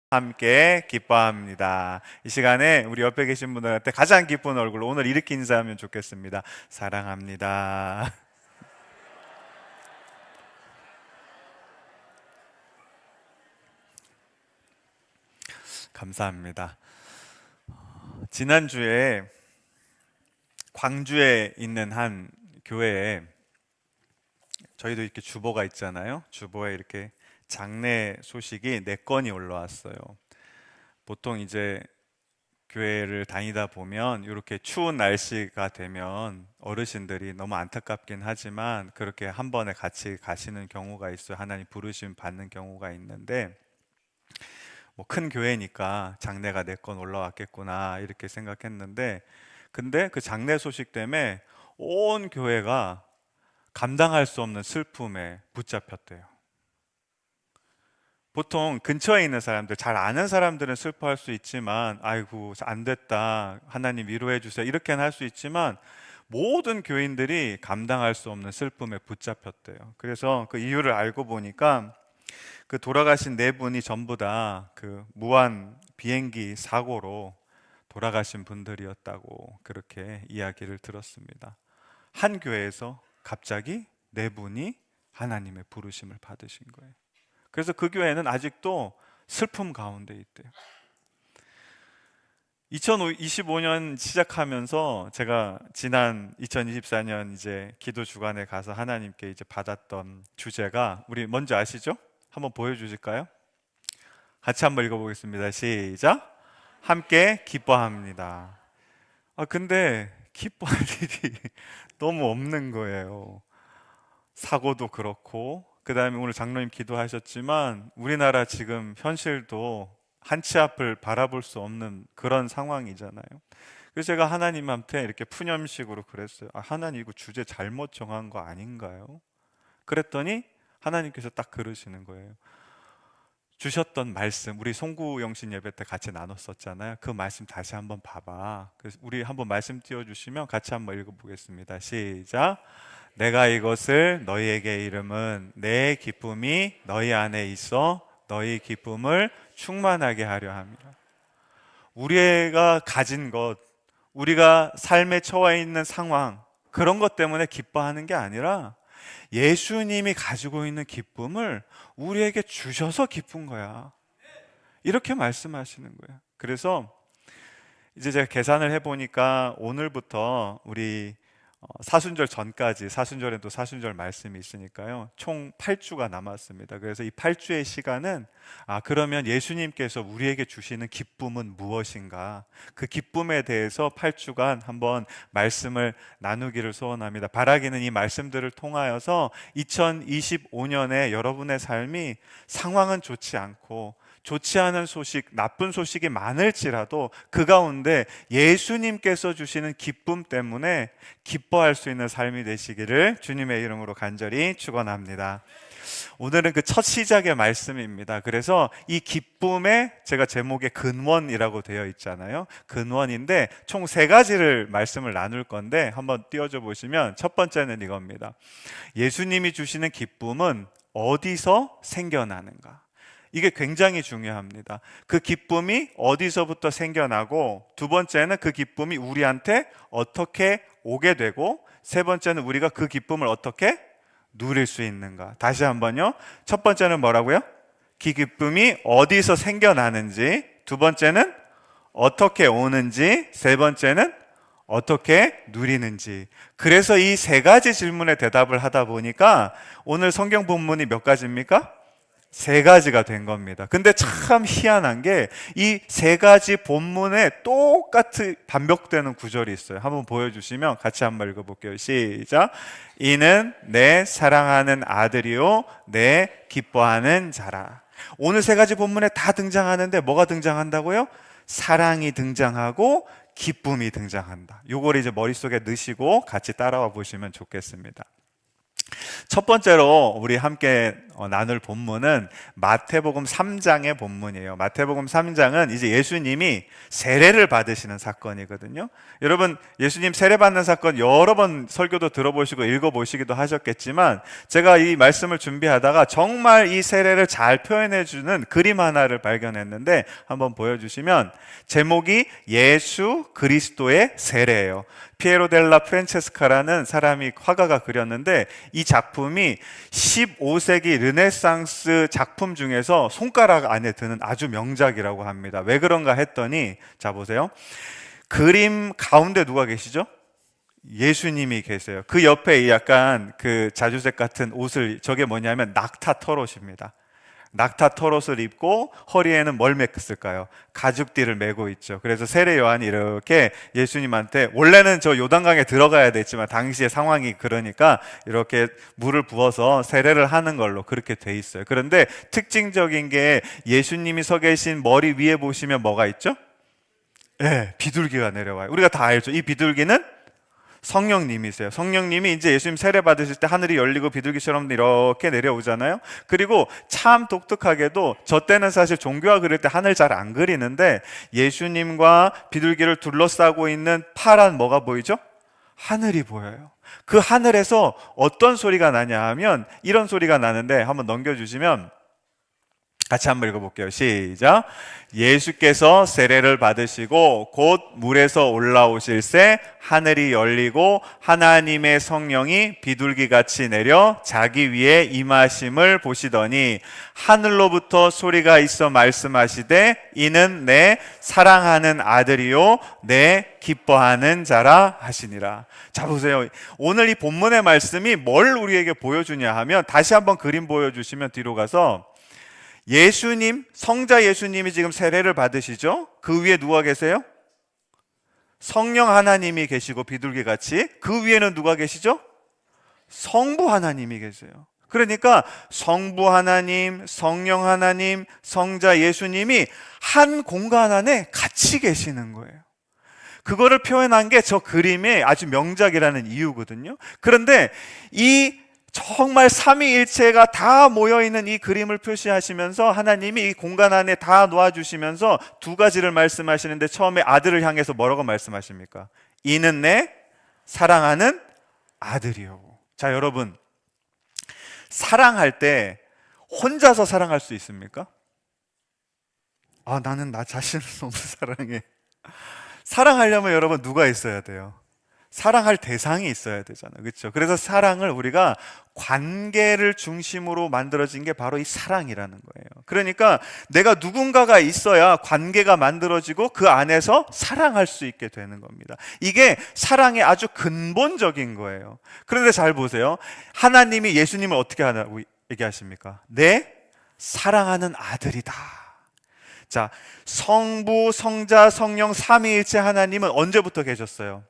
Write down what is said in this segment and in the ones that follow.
함께 기뻐합니다. 이 시간에 우리 옆에 계신 분들한테 가장 기쁜 얼굴로 오늘 이렇게 인사하면 좋겠습니다. 사랑합니다. 감사합니다. 지난주에 광주에 있는 한 교회에 저희도 이렇게 주보가 있잖아요. 주보에 이렇게 장례 소식이 4건이 올라왔어요. 보통 이제 교회를 다니다 보면 이렇게 추운 날씨가 되면 어르신들이 너무 안타깝긴 하지만 그렇게 한 번에 같이 가시는 경우가 있어요. 하나님 부르심 받는 경우가 있는데 뭐 큰 교회니까 장례가 4건 올라왔겠구나 이렇게 생각했는데 근데 그 장례 소식 때문에 온 교회가 감당할 수 없는 슬픔에 붙잡혔대요. 보통 근처에 있는 사람들, 잘 아는 사람들은 슬퍼할 수 있지만 아이고 안 됐다, 하나님 위로해 주세요 이렇게는 할 수 있지만 모든 교인들이 감당할 수 없는 슬픔에 붙잡혔대요. 그래서 그 이유를 알고 보니까 그 돌아가신 4분이 전부 다 그 무한 비행기 사고로 돌아가신 분들이었다고 그렇게 이야기를 들었습니다. 한 교회에서 갑자기 4분이 하나님의 부르심을 받으신 거예요. 그래서 그 교회는 아직도 슬픔 가운데 있대요. 2025년 시작하면서 제가 지난 2024년 이제 기도 주간에 가서 하나님께 이제 받았던 주제가 우리 뭔지 아시죠? 한번 보여주실까요? 같이 한번 읽어보겠습니다. 시작. 함께 기뻐합니다. 근데 기뻐할 일이 너무 없는 거예요. 사고도 그렇고 그 다음에 오늘 장로님 기도하셨지만 우리나라 지금 현실도 한치 앞을 바라볼 수 없는 그런 상황이잖아요. 그래서 제가 하나님한테 이렇게 푸념식으로 그랬어요. 하나님 이거 주제 잘못 정한 거 아닌가요? 그랬더니 하나님께서 딱 그러시는 거예요. 주셨던 말씀, 우리 송구영신 예배 때 같이 나눴었잖아요. 그 말씀 다시 한번 봐봐. 그래서 우리 한번 말씀 띄워주시면 같이 한번 읽어보겠습니다. 시작. 내가 이것을 너희에게 이름은 내 기쁨이 너희 안에 있어 너희 기쁨을 충만하게 하려 함이라. 우리가 가진 것, 우리가 삶에 처해 있는 상황, 그런 것 때문에 기뻐하는 게 아니라 예수님이 가지고 있는 기쁨을 우리에게 주셔서 기쁜 거야. 이렇게 말씀하시는 거예요. 그래서 이제 제가 계산을 해보니까 오늘부터 우리 사순절 전까지, 사순절엔 또 사순절 말씀이 있으니까요, 총 8주가 남았습니다. 그래서 이 8주의 시간은 그러면 예수님께서 우리에게 주시는 기쁨은 무엇인가, 그 기쁨에 대해서 8주간 한번 말씀을 나누기를 소원합니다. 바라기는 이 말씀들을 통하여서 2025년에 여러분의 삶이 상황은 좋지 않고 좋지 않은 소식, 나쁜 소식이 많을지라도 그 가운데 예수님께서 주시는 기쁨 때문에 기뻐할 수 있는 삶이 되시기를 주님의 이름으로 간절히 축원합니다. 오늘은 그 첫 시작의 말씀입니다. 그래서 이 기쁨에 제가 제목에 근원이라고 되어 있잖아요. 근원인데 총 3가지를 말씀을 나눌 건데 한번 띄워줘 보시면 첫 번째는 이겁니다. 예수님이 주시는 기쁨은 어디서 생겨나는가? 이게 굉장히 중요합니다. 그 기쁨이 어디서부터 생겨나고, 두 번째는 그 기쁨이 우리한테 어떻게 오게 되고, 세 번째는 우리가 그 기쁨을 어떻게 누릴 수 있는가. 다시 한번요. 첫 번째는 뭐라고요? 그 기쁨이 어디서 생겨나는지, 두 번째는 어떻게 오는지, 세 번째는 어떻게 누리는지. 그래서 이 3가지 질문에 대답을 하다 보니까 오늘 성경 본문이 몇 가지입니까? 3가지가 된 겁니다. 근데 참 희한한 게 이 3가지 본문에 똑같이 반복되는 구절이 있어요. 한번 보여주시면 같이 한번 읽어볼게요. 시작. 이는 내 사랑하는 아들이요 내 기뻐하는 자라. 오늘 3가지 본문에 다 등장하는데 뭐가 등장한다고요? 사랑이 등장하고 기쁨이 등장한다. 요걸 이제 머릿속에 넣으시고 같이 따라와 보시면 좋겠습니다. 첫 번째로 우리 함께 나눌 본문은 마태복음 3장의 본문이에요. 마태복음 3장은 이제 예수님이 세례를 받으시는 사건이거든요. 여러분, 예수님 세례 받는 사건 여러 번 설교도 들어보시고 읽어보시기도 하셨겠지만, 제가 이 말씀을 준비하다가 정말 이 세례를 잘 표현해주는 그림 하나를 발견했는데, 한번 보여주시면, 제목이 예수 그리스도의 세례예요. 피에로 델라 프란체스카라는 사람이 화가가 그렸는데, 이 작품이 15세기 르네상스 작품 중에서 손가락 안에 드는 아주 명작이라고 합니다. 왜 그런가 했더니, 자 보세요. 그림 가운데 누가 계시죠? 예수님이 계세요. 그 옆에 약간 그 자주색 같은 옷을, 저게 뭐냐면 낙타 털옷입니다. 낙타 털옷을 입고 허리에는 뭘 맸을까요? 가죽띠를 메고 있죠. 그래서 세례 요한이 이렇게 예수님한테, 원래는 저 요단강에 들어가야 됐지만 당시의 상황이 그러니까 이렇게 물을 부어서 세례를 하는 걸로 그렇게 돼 있어요. 그런데 특징적인 게, 예수님이 서 계신 머리 위에 보시면 뭐가 있죠? 네, 비둘기가 내려와요. 우리가 다 알죠. 이 비둘기는 성령님이세요. 성령님이 이제 예수님 세례 받으실 때 하늘이 열리고 비둘기처럼 이렇게 내려오잖아요. 그리고 참 독특하게도, 저 때는 사실 종교화 그릴 때 하늘 잘 안 그리는데, 예수님과 비둘기를 둘러싸고 있는 파란 뭐가 보이죠? 하늘이 보여요. 그 하늘에서 어떤 소리가 나냐 하면 이런 소리가 나는데, 한번 넘겨주시면 같이 한번 읽어볼게요. 시작. 예수께서 세례를 받으시고 곧 물에서 올라오실새 하늘이 열리고 하나님의 성령이 비둘기같이 내려 자기 위에 임하심을 보시더니, 하늘로부터 소리가 있어 말씀하시되 이는 내 사랑하는 아들이요 내 기뻐하는 자라 하시니라. 자 보세요. 오늘 이 본문의 말씀이 뭘 우리에게 보여주냐 하면, 다시 한번 그림 보여주시면 뒤로 가서, 예수님, 성자 예수님이 지금 세례를 받으시죠? 그 위에 누가 계세요? 성령 하나님이 계시고 비둘기같이, 그 위에는 누가 계시죠? 성부 하나님이 계세요. 그러니까 성부 하나님, 성령 하나님, 성자 예수님이 한 공간 안에 같이 계시는 거예요. 그거를 표현한 게 저 그림의 아주 명작이라는 이유거든요. 그런데 이 정말 삼위일체가 다 모여있는 이 그림을 표시하시면서 하나님이 이 공간 안에 다 놓아주시면서 두 가지를 말씀하시는데, 처음에 아들을 향해서 뭐라고 말씀하십니까? 이는 내 사랑하는 아들이요. 자 여러분, 사랑할 때 혼자서 사랑할 수 있습니까? 아, 나는 나 자신을 너무 사랑해. 사랑하려면 여러분 누가 있어야 돼요? 사랑할 대상이 있어야 되잖아요. 그렇죠? 그래서 사랑을 우리가 관계를 중심으로 만들어진 게 바로 이 사랑이라는 거예요. 그러니까 내가 누군가가 있어야 관계가 만들어지고 그 안에서 사랑할 수 있게 되는 겁니다. 이게 사랑의 아주 근본적인 거예요. 그런데 잘 보세요. 하나님이 예수님을 어떻게 하냐고 얘기하십니까? 내 사랑하는 아들이다. 자, 성부, 성자, 성령 삼위일체 하나님은 언제부터 계셨어요?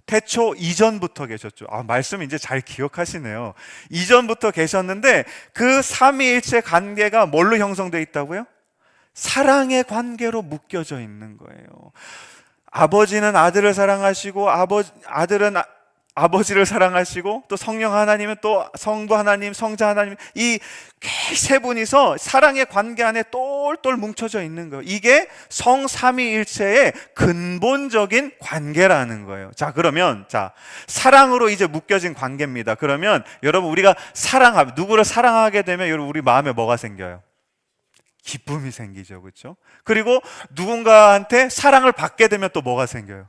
태초 이전부터 계셨죠. 말씀 이제 잘 기억하시네요. 이전부터 계셨는데, 그 삼위일체 관계가 뭘로 형성되어 있다고요? 사랑의 관계로 묶여져 있는 거예요. 아버지는 아들을 사랑하시고, 아들은 아버지를 사랑하시고, 또 성령 하나님은 또 성부 하나님, 성자 하나님, 이 세 분이서 사랑의 관계 안에 똘똘 뭉쳐져 있는 거예요. 이게 성삼위일체의 근본적인 관계라는 거예요. 자, 그러면 사랑으로 이제 묶여진 관계입니다. 그러면 여러분, 우리가 누구를 사랑하게 되면 여러분 우리 마음에 뭐가 생겨요? 기쁨이 생기죠. 그렇죠? 그리고 누군가한테 사랑을 받게 되면 또 뭐가 생겨요?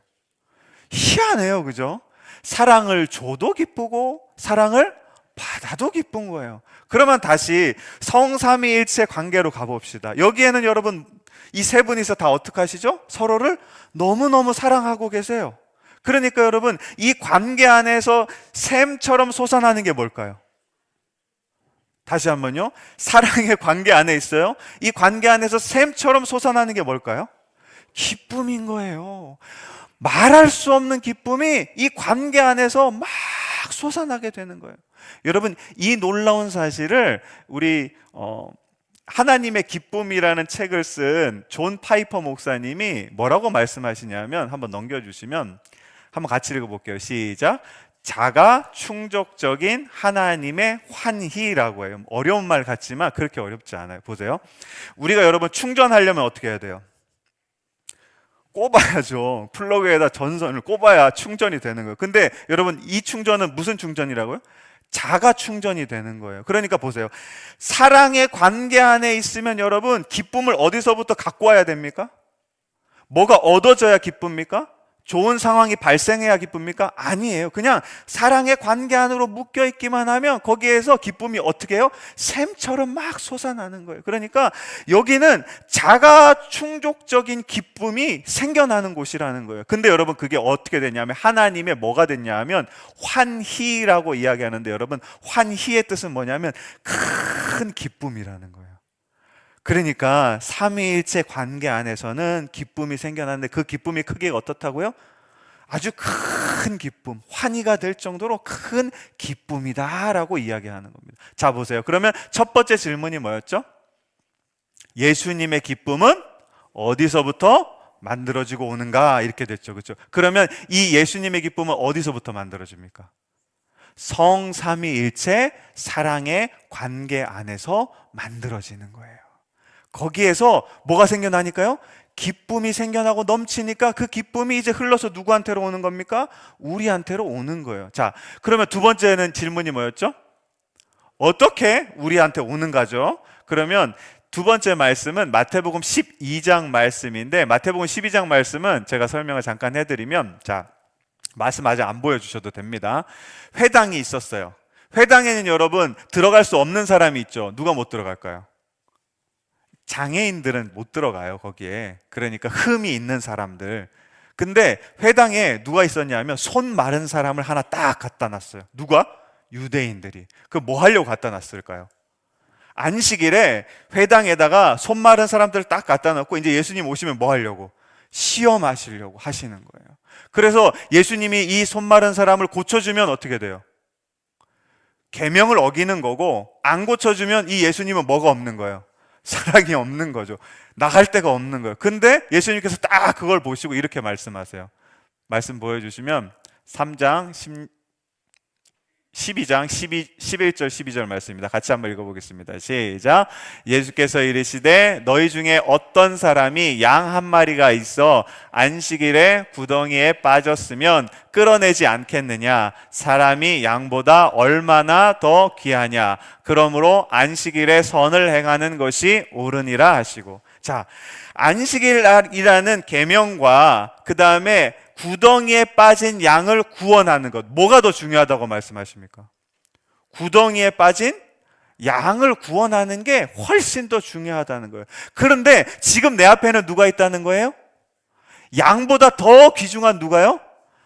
희한해요. 그죠? 사랑을 줘도 기쁘고 사랑을 받아도 기쁜 거예요. 그러면 다시 성삼위일체 관계로 가봅시다. 여기에는 여러분 이 세 분이서 다 어떻게 하시죠? 서로를 너무너무 사랑하고 계세요. 그러니까 여러분, 이 관계 안에서 샘처럼 솟아나는 게 뭘까요? 다시 한번요. 사랑의 관계 안에 있어요. 이 관계 안에서 샘처럼 솟아나는 게 뭘까요? 기쁨인 거예요. 말할 수 없는 기쁨이 이 관계 안에서 막 솟아나게 되는 거예요. 여러분, 이 놀라운 사실을 우리 하나님의 기쁨이라는 책을 쓴 존 파이퍼 목사님이 뭐라고 말씀하시냐면, 한번 넘겨주시면 한번 같이 읽어볼게요. 시작. 자가 충족적인 하나님의 환희라고 해요. 어려운 말 같지만 그렇게 어렵지 않아요. 보세요. 우리가 여러분 충전하려면 어떻게 해야 돼요? 꼽아야죠. 플러그에다 전선을 꼽아야 충전이 되는 거예요. 근데 여러분 이 충전은 무슨 충전이라고요? 자가 충전이 되는 거예요. 그러니까 보세요. 사랑의 관계 안에 있으면 여러분 기쁨을 어디서부터 갖고 와야 됩니까? 뭐가 얻어져야 기쁩니까? 좋은 상황이 발생해야 기쁩니까? 아니에요. 그냥 사랑의 관계 안으로 묶여 있기만 하면 거기에서 기쁨이 어떻게 해요? 샘처럼 막 솟아나는 거예요. 그러니까 여기는 자가 충족적인 기쁨이 생겨나는 곳이라는 거예요. 근데 여러분 그게 어떻게 되냐면 하나님의 뭐가 됐냐 하면 환희라고 이야기하는데 여러분 환희의 뜻은 뭐냐면 큰 기쁨이라는 거예요. 그러니까 삼위일체 관계 안에서는 기쁨이 생겨났는데 그 기쁨이 크기가 어떻다고요? 아주 큰 기쁨, 환희가 될 정도로 큰 기쁨이다라고 이야기하는 겁니다. 자, 보세요. 그러면 첫 번째 질문이 뭐였죠? 예수님의 기쁨은 어디서부터 만들어지고 오는가? 이렇게 됐죠. 그렇죠? 그러면 이 예수님의 기쁨은 어디서부터 만들어집니까? 성삼위일체 사랑의 관계 안에서 만들어지는 거예요. 거기에서 뭐가 생겨나니까요? 기쁨이 생겨나고 넘치니까 그 기쁨이 이제 흘러서 누구한테로 오는 겁니까? 우리한테로 오는 거예요. 자, 그러면 두 번째는 질문이 뭐였죠? 어떻게 우리한테 오는가죠? 그러면 두 번째 말씀은 마태복음 12장 말씀인데 마태복음 12장 말씀은 제가 설명을 잠깐 해드리면 자, 말씀 아직 안 보여주셔도 됩니다. 회당이 있었어요. 회당에는 여러분 들어갈 수 없는 사람이 있죠. 누가 못 들어갈까요? 장애인들은 못 들어가요, 거기에. 그러니까 흠이 있는 사람들. 근데 회당에 누가 있었냐면 손 마른 사람을 하나 딱 갖다 놨어요. 누가? 유대인들이. 그 뭐 하려고 갖다 놨을까요? 안식일에 회당에다가 손 마른 사람들을 딱 갖다 놓고 이제 예수님 오시면 뭐 하려고? 시험하시려고 하시는 거예요. 그래서 예수님이 이 손 마른 사람을 고쳐주면 어떻게 돼요? 계명을 어기는 거고 안 고쳐주면 이 예수님은 뭐가 없는 거예요? 사랑이 없는 거죠. 나갈 데가 없는 거예요. 근데 예수님께서 딱 그걸 보시고 이렇게 말씀하세요. 말씀 보여주시면 3장 11장 11절 12절 말씀입니다. 같이 한번 읽어보겠습니다. 시작. 예수께서 이르시되 너희 중에 어떤 사람이 양 한 마리가 있어 안식일에 구덩이에 빠졌으면 끌어내지 않겠느냐? 사람이 양보다 얼마나 더 귀하냐? 그러므로 안식일에 선을 행하는 것이 옳으니라 하시고. 자, 안식일이라는 계명과 그 다음에 구덩이에 빠진 양을 구원하는 것, 뭐가 더 중요하다고 말씀하십니까? 구덩이에 빠진 양을 구원하는 게 훨씬 더 중요하다는 거예요. 그런데 지금 내 앞에는 누가 있다는 거예요? 양보다 더 귀중한 누가요?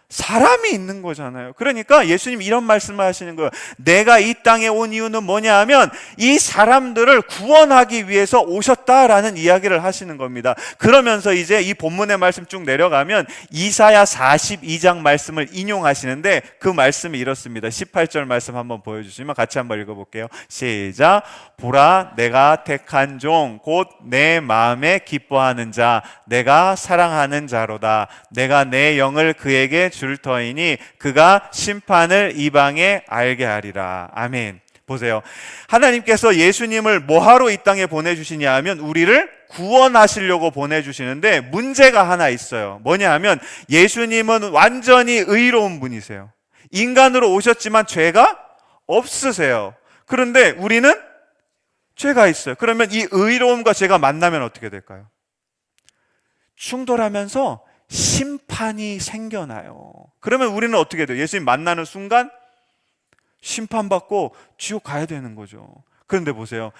사람이 있는 거잖아요. 그러니까 예수님 이런 말씀을 하시는 거예요. 내가 이 땅에 온 이유는 뭐냐 하면 이 사람들을 구원하기 위해서 오셨다라는 이야기를 하시는 겁니다. 그러면서 이제 이 본문의 말씀 쭉 내려가면 이사야 42장 말씀을 인용하시는데 그 말씀이 이렇습니다. 18절 말씀 한번 보여주시면 같이 한번 읽어볼게요. 시작. 보라 내가 택한 종 곧 내 마음에 기뻐하는 자 내가 사랑하는 자로다. 내가 내 영을 그에게 줄 터이니 그가 심판을 이방에 알게 하리라. 아멘. 보세요. 하나님께서 예수님을 뭐하러 이 땅에 보내주시냐 하면 우리를 구원하시려고 보내주시는데 문제가 하나 있어요. 뭐냐 하면 예수님은 완전히 의로운 분이세요. 인간으로 오셨지만 죄가 없으세요. 그런데 우리는 죄가 있어요. 그러면 이 의로움과 죄가 만나면 어떻게 될까요? 충돌하면서 심판이 생겨나요. 그러면 우리는 어떻게 돼요? 예수님 만나는 순간 심판받고 지옥 가야 되는 거죠. 그런데 보세요.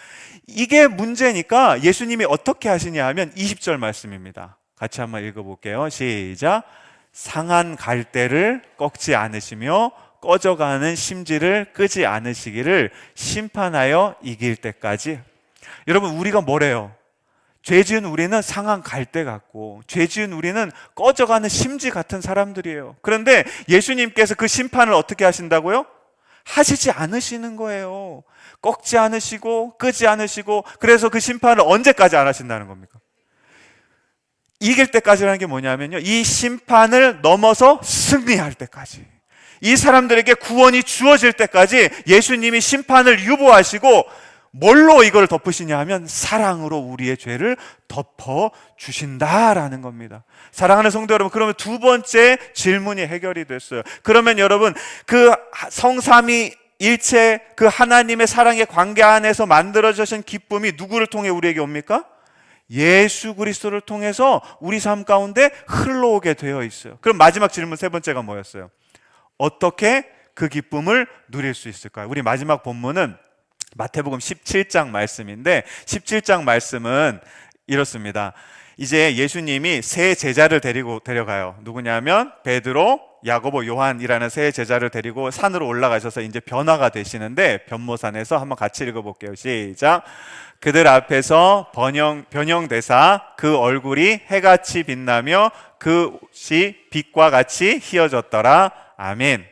이게 문제니까 예수님이 어떻게 하시냐 하면 20절 말씀입니다. 같이 한번 읽어볼게요. 시작. 상한 갈대를 꺾지 않으시며 꺼져가는 심지를 끄지 않으시기를 심판하여 이길 때까지. 여러분 우리가 뭐래요? 죄 지은 우리는 상한 갈대 같고 죄 지은 우리는 꺼져가는 심지 같은 사람들이에요. 그런데 예수님께서 그 심판을 어떻게 하신다고요? 하시지 않으시는 거예요. 꺾지 않으시고 끄지 않으시고. 그래서 그 심판을 언제까지 안 하신다는 겁니까? 이길 때까지라는 게 뭐냐면요, 이 심판을 넘어서 승리할 때까지. 이 사람들에게 구원이 주어질 때까지 예수님이 심판을 유보하시고 뭘로 이걸 덮으시냐 하면 사랑으로 우리의 죄를 덮어주신다라는 겁니다. 사랑하는 성도 여러분, 그러면 두 번째 질문이 해결이 됐어요. 그러면 여러분, 그 성삼위일체 그 하나님의 사랑의 관계 안에서 만들어지신 기쁨이 누구를 통해 우리에게 옵니까? 예수 그리스도를 통해서 우리 삶 가운데 흘러오게 되어 있어요. 그럼 마지막 질문 세 번째가 뭐였어요? 어떻게 그 기쁨을 누릴 수 있을까요? 우리 마지막 본문은 마태복음 17장 말씀인데 17장 말씀은 이렇습니다. 이제 예수님이 세 제자를 데려가요. 누구냐면 베드로, 야고보, 요한이라는 세 제자를 데리고 산으로 올라가셔서 이제 변화가 되시는데 변모산에서 한번 같이 읽어볼게요. 시작. 그들 앞에서 변형되사 그 얼굴이 해같이 빛나며 그 옷이 빛과 같이 희어졌더라. 아멘.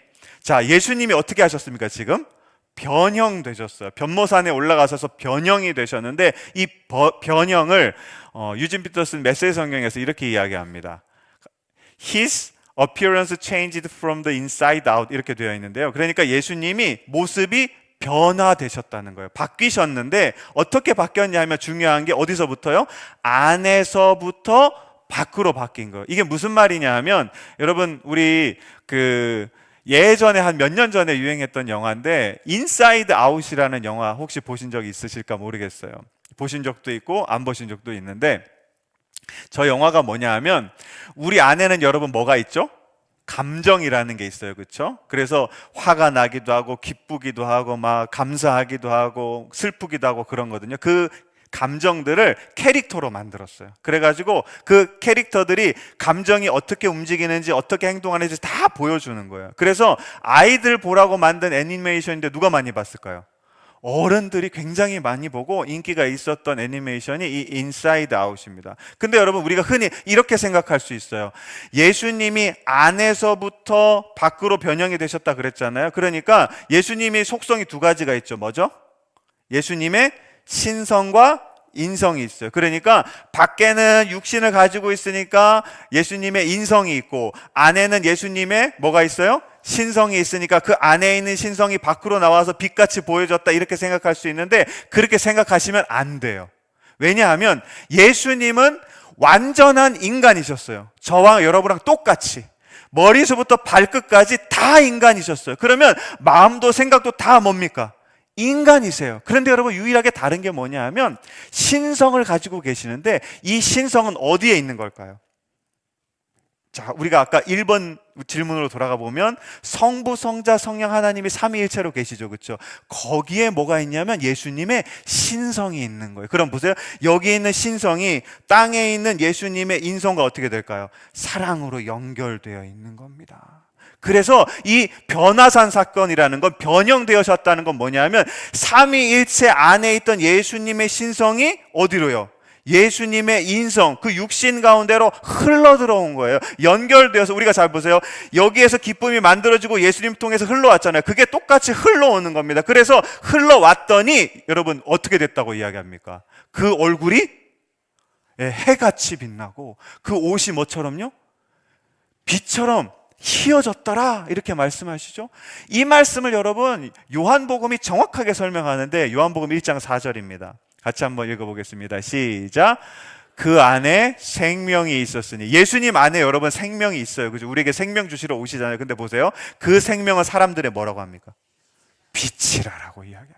자, 예수님이 어떻게 하셨습니까? 지금 변형되셨어요. 변모산에 올라가셔서 변형이 되셨는데 이 변형을 유진 피터슨 메시지 성경에서 이렇게 이야기합니다. His appearance changed from the inside out 이렇게 되어 있는데요. 그러니까 예수님이 모습이 변화되셨다는 거예요. 바뀌셨는데 어떻게 바뀌었냐 하면 중요한 게 어디서부터요? 안에서부터 밖으로 바뀐 거예요. 이게 무슨 말이냐 하면 여러분 우리 예전에 한 몇 년 전에 유행했던 영화인데 인사이드 아웃이라는 영화 혹시 보신 적 있으실까 모르겠어요. 보신 적도 있고 안 보신 적도 있는데 저 영화가 뭐냐 하면 우리 안에는 여러분 뭐가 있죠? 감정이라는 게 있어요. 그렇죠? 그래서 화가 나기도 하고 기쁘기도 하고 막 감사하기도 하고 슬프기도 하고 그런 거거든요. 그 감정들을 캐릭터로 만들었어요. 그래가지고 그 캐릭터들이 감정이 어떻게 움직이는지 어떻게 행동하는지 다 보여주는 거예요. 그래서 아이들 보라고 만든 애니메이션인데 누가 많이 봤을까요? 어른들이 굉장히 많이 보고 인기가 있었던 애니메이션이 이 인사이드 아웃입니다. 근데 여러분 우리가 흔히 이렇게 생각할 수 있어요. 예수님이 안에서부터 밖으로 변형이 되셨다 그랬잖아요. 그러니까 예수님이 속성이 두 가지가 있죠. 뭐죠? 예수님의 신성과 인성이 있어요. 그러니까 밖에는 육신을 가지고 있으니까 예수님의 인성이 있고 안에는 예수님의 뭐가 있어요? 신성이 있으니까 그 안에 있는 신성이 밖으로 나와서 빛같이 보여졌다 이렇게 생각할 수 있는데 그렇게 생각하시면 안 돼요. 왜냐하면 예수님은 완전한 인간이셨어요. 저와 여러분랑 똑같이 머리서부터 발끝까지 다 인간이셨어요. 그러면 마음도 생각도 다 뭡니까? 인간이세요. 그런데 여러분 유일하게 다른 게 뭐냐 하면 신성을 가지고 계시는데 이 신성은 어디에 있는 걸까요? 자, 우리가 아까 1번 질문으로 돌아가 보면 성부, 성자, 성령 하나님이 삼위일체로 계시죠. 그렇죠? 거기에 뭐가 있냐면 예수님의 신성이 있는 거예요. 그럼 보세요. 여기 있는 신성이 땅에 있는 예수님의 인성과 어떻게 될까요? 사랑으로 연결되어 있는 겁니다. 그래서 이 변화산 사건이라는 건 변형되어졌다는 건 뭐냐면 삼위일체 안에 있던 예수님의 신성이 어디로요? 예수님의 인성, 그 육신 가운데로 흘러 들어온 거예요. 연결되어서 우리가 잘 보세요. 여기에서 기쁨이 만들어지고 예수님 통해서 흘러왔잖아요. 그게 똑같이 흘러오는 겁니다. 그래서 흘러왔더니 여러분 어떻게 됐다고 이야기합니까? 그 얼굴이 해같이 빛나고 그 옷이 뭐처럼요? 빛처럼 희어졌더라 이렇게 말씀하시죠. 이 말씀을 여러분 요한복음이 정확하게 설명하는데 요한복음 1장 4절입니다. 같이 한번 읽어보겠습니다. 시작. 그 안에 생명이 있었으니 예수님 안에 여러분 생명이 있어요. 그죠? 우리에게 생명 주시러 오시잖아요. 근데 보세요. 그 생명은 사람들의 뭐라고 합니까? 빛이라고 이야기합니다.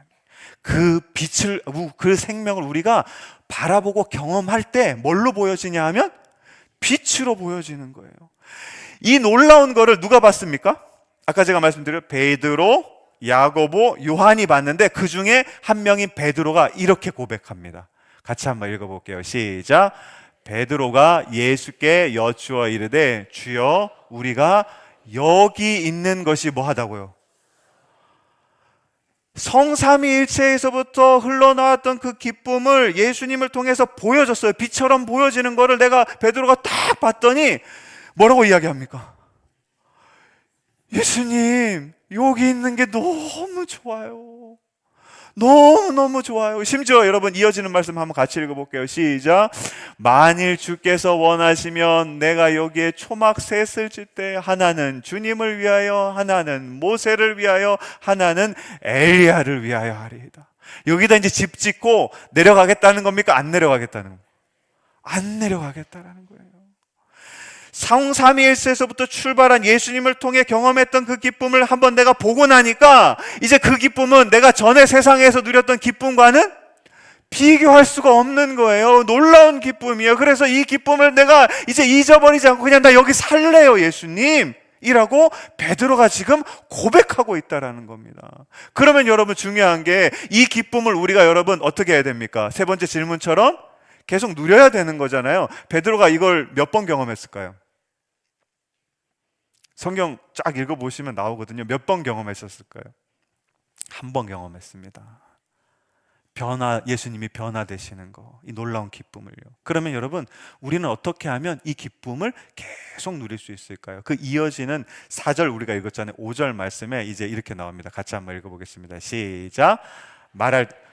그 빛을 그 생명을 우리가 바라보고 경험할 때 뭘로 보여지냐 하면 빛으로 보여지는 거예요. 이 놀라운 거를 누가 봤습니까? 아까 제가 말씀드린 베드로, 야고보, 요한이 봤는데 그 중에 한 명인 베드로가 이렇게 고백합니다. 같이 한번 읽어볼게요. 시작. 베드로가 예수께 여쭈어 이르되 주여 우리가 여기 있는 것이 뭐하다고요? 성삼위일체에서부터 흘러나왔던 그 기쁨을 예수님을 통해서 보여줬어요. 빛처럼 보여지는 거를 내가 베드로가 딱 봤더니 뭐라고 이야기합니까? 예수님, 여기 있는 게 너무 좋아요. 너무너무 좋아요. 심지어 여러분 이어지는 말씀 한번 같이 읽어볼게요. 시작. 만일 주께서 원하시면 내가 여기에 초막셋을 칠 때 하나는 주님을 위하여, 하나는 모세를 위하여, 하나는 엘리야를 위하여 하리이다. 여기다 이제 집 짓고 내려가겠다는 겁니까? 안 내려가겠다는 겁니까? 안 내려가겠다라는 거예요. 성삼위일체에서부터 출발한 예수님을 통해 경험했던 그 기쁨을 한번 내가 보고 나니까 이제 그 기쁨은 내가 전에 세상에서 누렸던 기쁨과는 비교할 수가 없는 거예요. 놀라운 기쁨이에요. 그래서 이 기쁨을 내가 이제 잊어버리지 않고 그냥 나 여기 살래요, 예수님 이라고 베드로가 지금 고백하고 있다라는 겁니다. 그러면 여러분 중요한 게 이 기쁨을 우리가 여러분 어떻게 해야 됩니까? 세 번째 질문처럼 계속 누려야 되는 거잖아요. 베드로가 이걸 몇 번 경험했을까요? 성경 쫙 읽어보시면 나오거든요. 몇 번 경험했었을까요? 한 번 경험했습니다. 예수님이 변화되시는 거, 이 놀라운 기쁨을요. 그러면 여러분, 우리는 어떻게 하면 이 기쁨을 계속 누릴 수 있을까요? 그 이어지는 4절 우리가 읽었잖아요. 5절 말씀에 이제 이렇게 나옵니다. 같이 한번 읽어보겠습니다. 시작.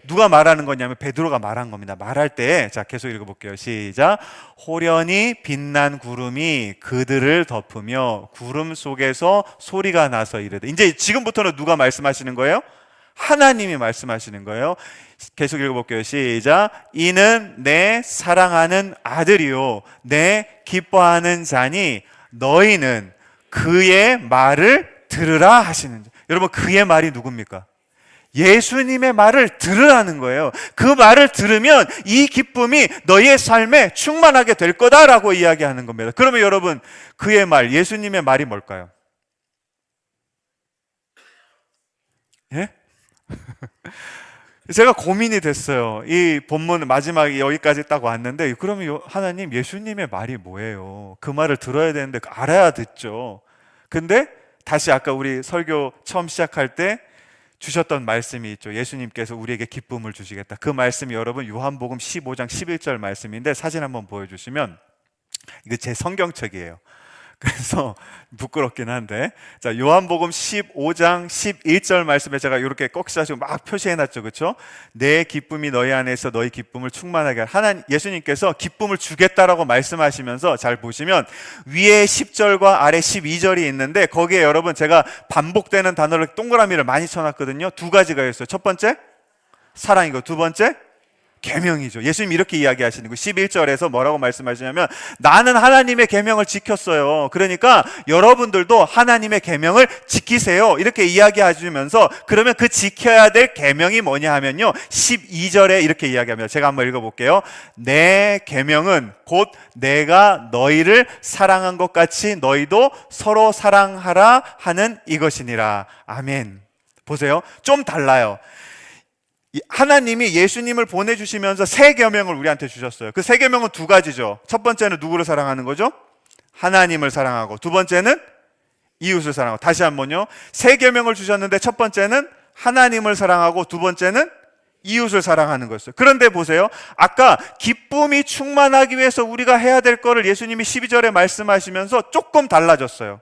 누가 말하는 거냐면 베드로가 말한 겁니다. 말할 때, 자, 계속 읽어볼게요. 시작. 호련히 빛난 구름이 그들을 덮으며 구름 속에서 소리가 나서 이르되. 이제 지금부터는 누가 말씀하시는 거예요? 하나님이 말씀하시는 거예요. 계속 읽어볼게요. 시작. 이는 내 사랑하는 아들이요 내 기뻐하는 자니 너희는 그의 말을 들으라 하시는. 여러분, 그의 말이 누굽니까? 예수님의 말을 들으라는 거예요. 그 말을 들으면 이 기쁨이 너희의 삶에 충만하게 될 거다라고 이야기하는 겁니다. 그러면 여러분, 그의 말, 예수님의 말이 뭘까요? 예? 제가 고민이 됐어요. 이 본문 마지막에 여기까지 딱 왔는데, 그러면 하나님, 예수님의 말이 뭐예요? 그 말을 들어야 되는데 알아야 듣죠. 근데 다시 아까 우리 설교 처음 시작할 때 주셨던 말씀이 있죠. 예수님께서 우리에게 기쁨을 주시겠다. 그 말씀이 여러분 요한복음 15장 11절 말씀인데, 사진 한번 보여주시면, 이거 제 성경책이에요. 그래서 부끄럽긴 한데, 자, 요한복음 15장 11절 말씀에 제가 이렇게 꺽쇠하시고 막 표시해놨죠, 그렇죠? 내 기쁨이 너희 안에서 너희 기쁨을 충만하게 예수님께서 기쁨을 주겠다라고 말씀하시면서 잘 보시면 위에 10절과 아래 12절이 있는데, 거기에 여러분 제가 반복되는 단어를 동그라미를 많이 쳐놨거든요. 두 가지가 있어요. 첫 번째 사랑이고, 두 번째 계명이죠. 예수님 이렇게 이야기하시는 거예요. 11절에서 뭐라고 말씀하시냐면, 나는 하나님의 계명을 지켰어요. 그러니까 여러분들도 하나님의 계명을 지키세요. 이렇게 이야기하시면서, 그러면 그 지켜야 될 계명이 뭐냐 하면요, 12절에 이렇게 이야기합니다. 제가 한번 읽어볼게요. 내 계명은 곧 내가 너희를 사랑한 것 같이 너희도 서로 사랑하라 하는 이것이니라. 아멘. 보세요. 좀 달라요. 하나님이 예수님을 보내주시면서 세 계명을 우리한테 주셨어요. 그 세 계명은 두 가지죠. 첫 번째는 누구를 사랑하는 거죠? 하나님을 사랑하고, 두 번째는 이웃을 사랑하고. 다시 한번요. 세 계명을 주셨는데 첫 번째는 하나님을 사랑하고, 두 번째는 이웃을 사랑하는 거였어요. 그런데 보세요. 아까 기쁨이 충만하기 위해서 우리가 해야 될 거를 예수님이 12절에 말씀하시면서 조금 달라졌어요.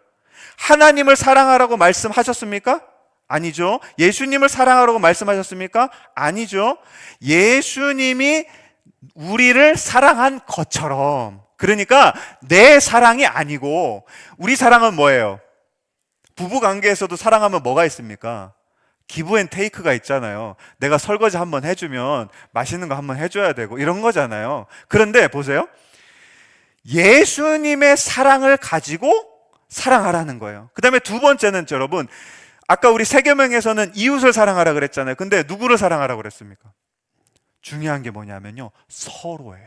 하나님을 사랑하라고 말씀하셨습니까? 아니죠. 예수님을 사랑하라고 말씀하셨습니까? 아니죠. 예수님이 우리를 사랑한 것처럼. 그러니까 내 사랑이 아니고, 우리 사랑은 뭐예요? 부부 관계에서도 사랑하면 뭐가 있습니까? 기브 앤 테이크가 있잖아요. 내가 설거지 한번 해주면 맛있는 거 한번 해줘야 되고, 이런 거잖아요. 그런데 보세요. 예수님의 사랑을 가지고 사랑하라는 거예요. 그 다음에 두 번째는 여러분, 아까 우리 세 계명에서는 이웃을 사랑하라 그랬잖아요. 근데 누구를 사랑하라고 그랬습니까? 중요한 게 뭐냐면요, 서로예요.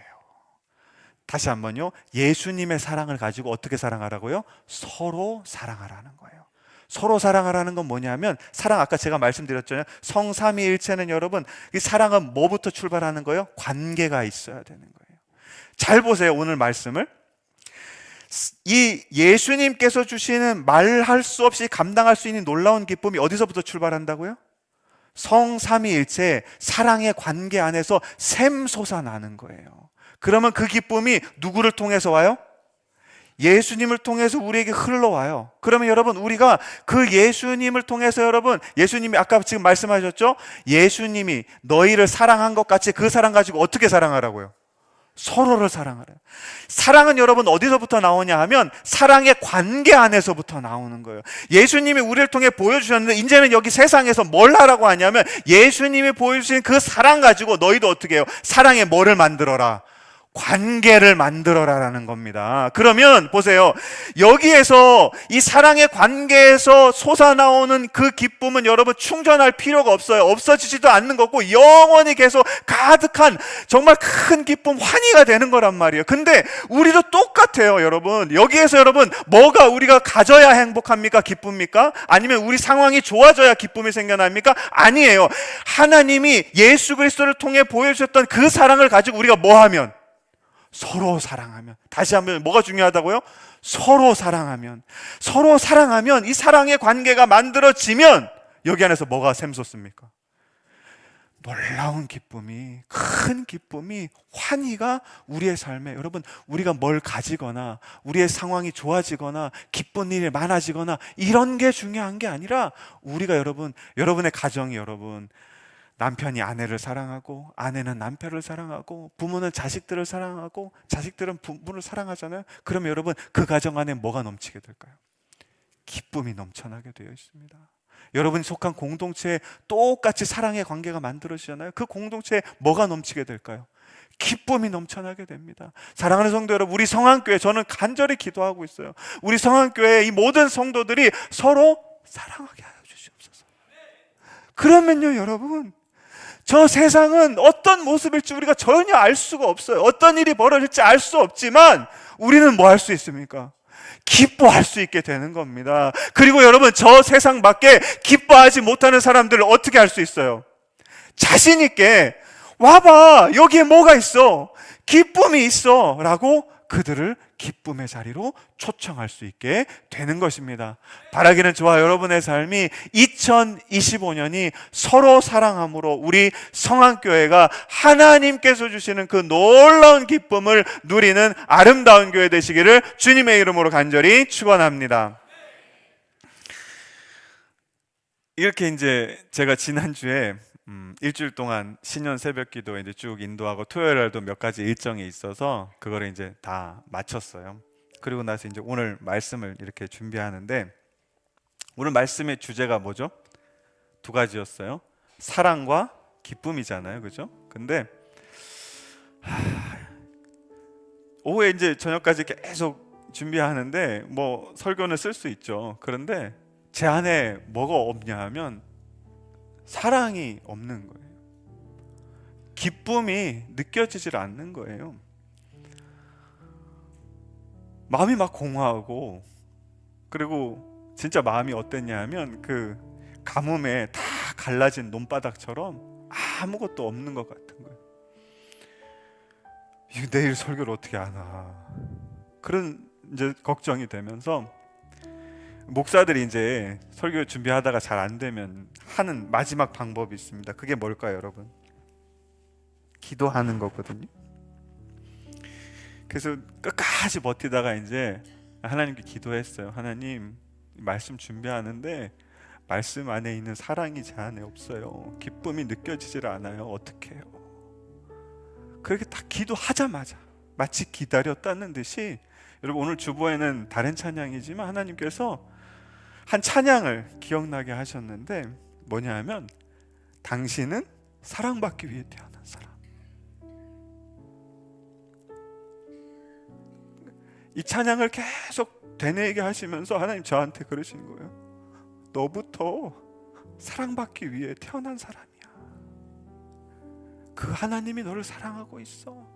다시 한번요. 예수님의 사랑을 가지고 어떻게 사랑하라고요? 서로 사랑하라는 거예요. 서로 사랑하라는 건 뭐냐면, 사랑 아까 제가 말씀드렸잖아요. 성삼위일체는 여러분, 이 사랑은 뭐부터 출발하는 거예요? 관계가 있어야 되는 거예요. 잘 보세요, 오늘 말씀을. 이 예수님께서 주시는 말할 수 없이 감당할 수 있는 놀라운 기쁨이 어디서부터 출발한다고요? 성삼위일체 사랑의 관계 안에서 샘솟아나는 거예요. 그러면 그 기쁨이 누구를 통해서 와요? 예수님을 통해서 우리에게 흘러와요. 그러면 여러분, 우리가 그 예수님을 통해서, 여러분, 예수님이 아까 지금 말씀하셨죠? 예수님이 너희를 사랑한 것 같이 그 사랑 가지고 어떻게 사랑하라고요? 서로를 사랑하래요. 사랑은 여러분 어디서부터 나오냐 하면 사랑의 관계 안에서부터 나오는 거예요. 예수님이 우리를 통해 보여주셨는데 이제는 여기 세상에서 뭘 하라고 하냐면 예수님이 보여주신 그 사랑 가지고 너희도 어떻게 해요? 사랑의 뭐를 만들어라? 관계를 만들어라라는 겁니다. 그러면 보세요. 여기에서 이 사랑의 관계에서 솟아나오는 그 기쁨은 여러분 충전할 필요가 없어요. 없어지지도 않는 거고 영원히 계속 가득한 정말 큰 기쁨, 환희가 되는 거란 말이에요. 근데 우리도 똑같아요, 여러분. 여기에서 여러분 뭐가 우리가 가져야 행복합니까? 기쁩니까? 아니면 우리 상황이 좋아져야 기쁨이 생겨납니까? 아니에요. 하나님이 예수 그리스도를 통해 보여주셨던 그 사랑을 가지고 우리가 뭐 하면? 서로 사랑하면. 다시 한번 뭐가 중요하다고요? 서로 사랑하면. 서로 사랑하면 이 사랑의 관계가 만들어지면 여기 안에서 뭐가 샘솟습니까? 놀라운 기쁨이, 큰 기쁨이, 환희가 우리의 삶에, 여러분, 우리가 뭘 가지거나 우리의 상황이 좋아지거나 기쁜 일이 많아지거나 이런 게 중요한 게 아니라 우리가 여러분의 가정이, 여러분, 남편이 아내를 사랑하고 아내는 남편을 사랑하고 부모는 자식들을 사랑하고 자식들은 부모를 사랑하잖아요. 그러면 여러분 그 가정 안에 뭐가 넘치게 될까요? 기쁨이 넘쳐나게 되어 있습니다. 여러분이 속한 공동체에 똑같이 사랑의 관계가 만들어지잖아요. 그 공동체에 뭐가 넘치게 될까요? 기쁨이 넘쳐나게 됩니다. 사랑하는 성도 여러분, 우리 성안교회, 저는 간절히 기도하고 있어요. 우리 성안교회 이 모든 성도들이 서로 사랑하게 하여 주시옵소서. 그러면요 여러분, 저 세상은 어떤 모습일지 우리가 전혀 알 수가 없어요. 어떤 일이 벌어질지 알 수 없지만 우리는 뭐 할 수 있습니까? 기뻐할 수 있게 되는 겁니다. 그리고 여러분, 저 세상 밖에 기뻐하지 못하는 사람들을 어떻게 할 수 있어요? 자신 있게 와봐, 여기에 뭐가 있어, 기쁨이 있어 라고 그들을 기쁨의 자리로 초청할 수 있게 되는 것입니다. 바라기는 저와 여러분의 삶이 2025년이 서로 사랑함으로 우리 성안교회가 하나님께서 주시는 그 놀라운 기쁨을 누리는 아름다운 교회 되시기를 주님의 이름으로 간절히 축원합니다. 이렇게 이제 제가 지난주에 일주일 동안 신년 새벽기도 이제 쭉 인도하고 토요일 날도 몇 가지 일정이 있어서 그거를 이제 다 마쳤어요. 그리고 나서 이제 오늘 말씀을 이렇게 준비하는데, 오늘 말씀의 주제가 뭐죠? 두 가지였어요. 사랑과 기쁨이잖아요, 그죠? 근데 오후에 이제 저녁까지 계속 준비하는데 뭐 설교는 쓸 수 있죠. 그런데 제 안에 뭐가 없냐 하면 사랑이 없는 거예요. 기쁨이 느껴지질 않는 거예요. 마음이 막 공허하고, 그리고 진짜 마음이 어땠냐 하면 그 가뭄에 다 갈라진 논바닥처럼 아무것도 없는 것 같은 거예요. 이거 내일 설교를 어떻게 하나, 그런 이제 걱정이 되면서 목사들이 이제 설교 준비하다가 잘 안 되면 하는 마지막 방법이 있습니다. 그게 뭘까요, 여러분? 기도하는 거거든요. 그래서 끝까지 버티다가 이제 하나님께 기도했어요. 하나님, 말씀 준비하는데 말씀 안에 있는 사랑이 제 안에 없어요. 기쁨이 느껴지질 않아요. 어떻게 해요? 그렇게 딱 기도하자마자 마치 기다렸다는 듯이, 여러분 오늘 주보에는 다른 찬양이지만 하나님께서 한 찬양을 기억나게 하셨는데 뭐냐 하면 당신은 사랑받기 위해 태어난 사람. 이 찬양을 계속 되뇌이게 하시면서 하나님 저한테 그러시는 거예요. 너부터 사랑받기 위해 태어난 사람이야. 그 하나님이 너를 사랑하고 있어.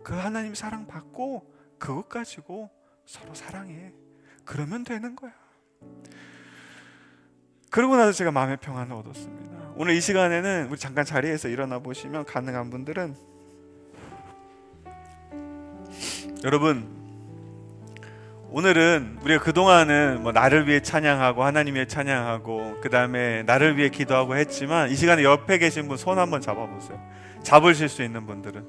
그 하나님 사랑받고 그것 가지고 서로 사랑해. 그러면 되는 거야. 그러고 나서 제가 마음의 평안을 얻었습니다. 오늘 이 시간에는 우리 잠깐 자리에서 일어나 보시면, 가능한 분들은 여러분, 오늘은 우리가 그동안은 뭐 나를 위해 찬양하고 하나님 위해 찬양하고 그 다음에 나를 위해 기도하고 했지만, 이 시간에 옆에 계신 분 손 한번 잡아보세요. 잡으실 수 있는 분들은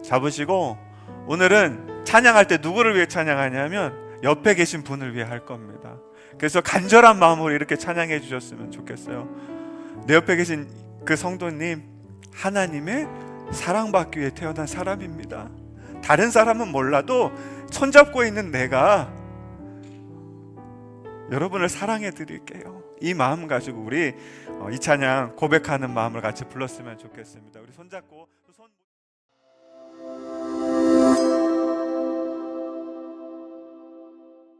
잡으시고, 오늘은 찬양할 때 누구를 위해 찬양하냐면 옆에 계신 분을 위해 할 겁니다. 그래서 간절한 마음으로 이렇게 찬양해 주셨으면 좋겠어요. 내 옆에 계신 그 성도님, 하나님의 사랑받기 위해 태어난 사람입니다. 다른 사람은 몰라도 손잡고 있는 내가 여러분을 사랑해 드릴게요. 이 마음 가지고 우리 이 찬양 고백하는 마음을 같이 불렀으면 좋겠습니다. 우리 손잡고 손